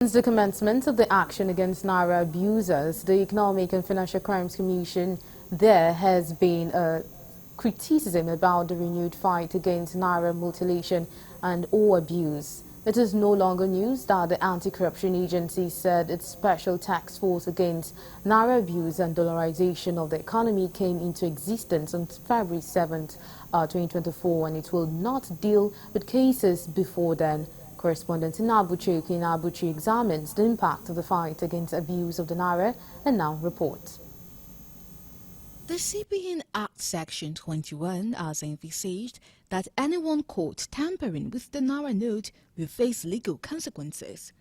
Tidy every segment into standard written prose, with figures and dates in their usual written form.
Since the commencement of the action against Naira abusers, the Economic and Financial Crimes Commission, there has been a criticism about the renewed fight against Naira mutilation and or abuse. It is no longer news that the anti-corruption agency said its special task force against Naira abuse and dollarization of the economy came into existence on February 7th, 2024, and it will not deal with cases before then. Correspondent in Abuchi examines the impact of the fight against abuse of the Naira and now reports. The CBN Act Section 21 has envisaged that anyone caught tampering with the Naira note will face legal consequences.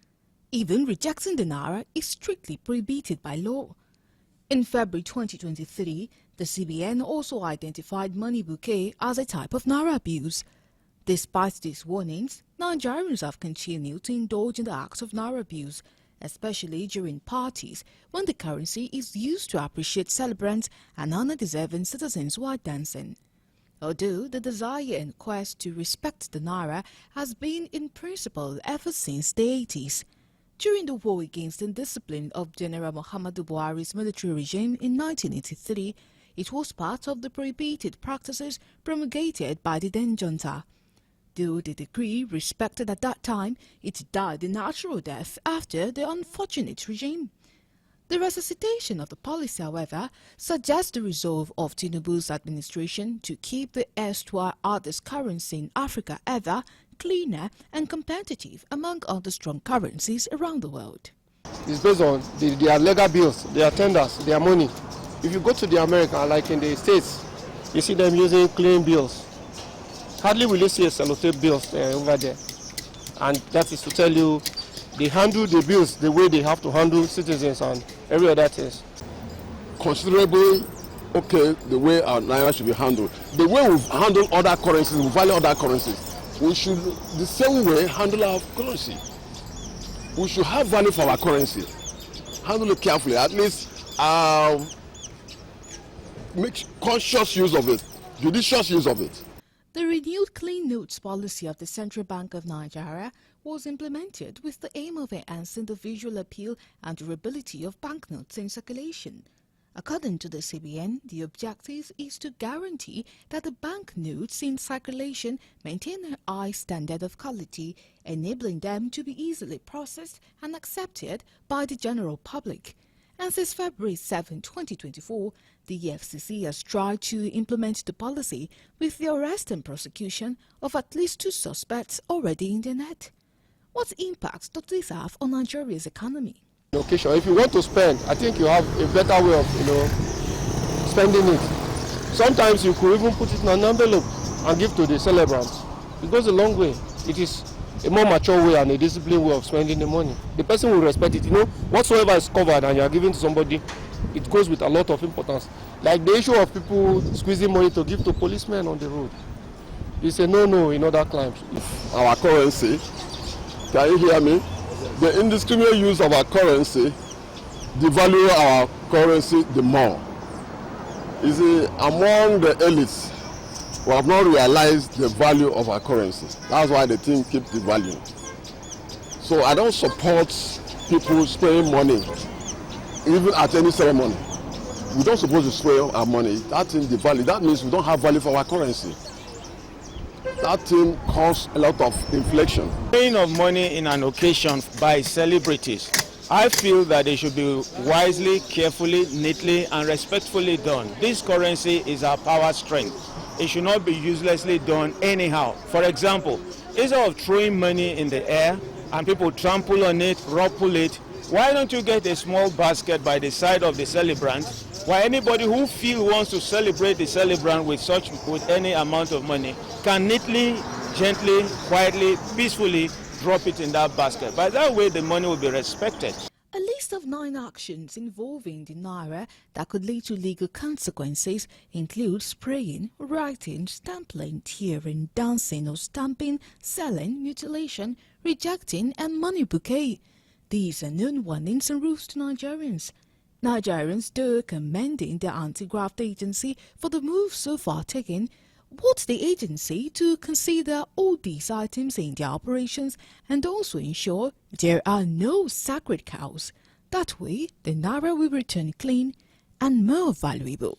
Even rejecting the Naira is strictly prohibited by law. In February 2023, the CBN also identified money bouquet as a type of Naira abuse. Despite these warnings, Nigerians have continued to indulge in the acts of Naira abuse, especially during parties when the currency is used to appreciate celebrants and honor deserving citizens while dancing. Although the desire and quest to respect the Naira has been in principle ever since the 80s. During the war against the indiscipline of General Muhammadu Buhari's military regime in 1983, it was part of the prohibited practices promulgated by the then junta. Though the decree respected at that time, it died a natural death after the unfortunate regime. The resuscitation of the policy, however, suggests the resolve of Tinubu's administration to keep the erstwhile hardest currency in Africa ever cleaner and competitive among other strong currencies around the world. It's based on their legal bills, their tenders, their money. If you go to the America, like in the States, you see them using clean bills. Hardly will you see a sellotape bills over there. And that is to tell you, they handle the bills the way they have to handle citizens and every other things. Considerably, okay, the way our Naira should be handled. The way we handle other currencies, we value other currencies. We should, the same way, handle our currency. We should have value for our currency. Handle it carefully, at least make conscious use of it, judicious use of it. The renewed clean notes policy of the Central Bank of Nigeria was implemented with the aim of enhancing the visual appeal and durability of banknotes in circulation. According to the CBN, the objective is to guarantee that the banknotes in circulation maintain a high standard of quality, enabling them to be easily processed and accepted by the general public. And since February 7, 2024, the FCC has tried to implement the policy with the arrest and prosecution of at least 2 suspects already in the net. What impact does this have on Nigeria's economy? Occasion, if you want to spend, I think you have a better way of, spending it. Sometimes you could even put it in an envelope and give to the celebrants. It goes a long way. It is a more mature way and a disciplined way of spending the money. The person will respect it. Whatsoever is covered and you are giving to somebody, it goes with a lot of importance. Like the issue of people squeezing money to give to policemen on the road. It's a no-no in other climes. Our currency, can you hear me? The indiscriminate use of our currency devalue our currency the more. You see, among the elites, we have not realized the value of our currency. That's why the thing keeps devaluing. So I don't support people spraying money, even at any ceremony. We don't suppose to spray our money. That thing devalue. That means we don't have value for our currency. That thing caused a lot of inflation. Paying of money in an occasion by celebrities, I feel that they should be wisely, carefully, neatly, and respectfully done. This currency is our power strength. It should not be uselessly done anyhow. For example, instead of throwing money in the air and people trample on it, ruffle it, why don't you get a small basket by the side of the celebrant, where anybody who wants to celebrate the celebrant with any amount of money can neatly, gently, quietly, peacefully drop it in that basket. By that way, the money will be respected. A list of 9 actions involving the Naira that could lead to legal consequences include spraying, writing, stamping, tearing, dancing or stamping, selling, mutilation, rejecting and money bouquet. These are known warnings and rules to Nigerians. Nigerians, though commending the anti-graft agency for the move so far taken, wants the agency to consider all these items in their operations and also ensure there are no sacred cows. That way, the Naira will return clean and more valuable.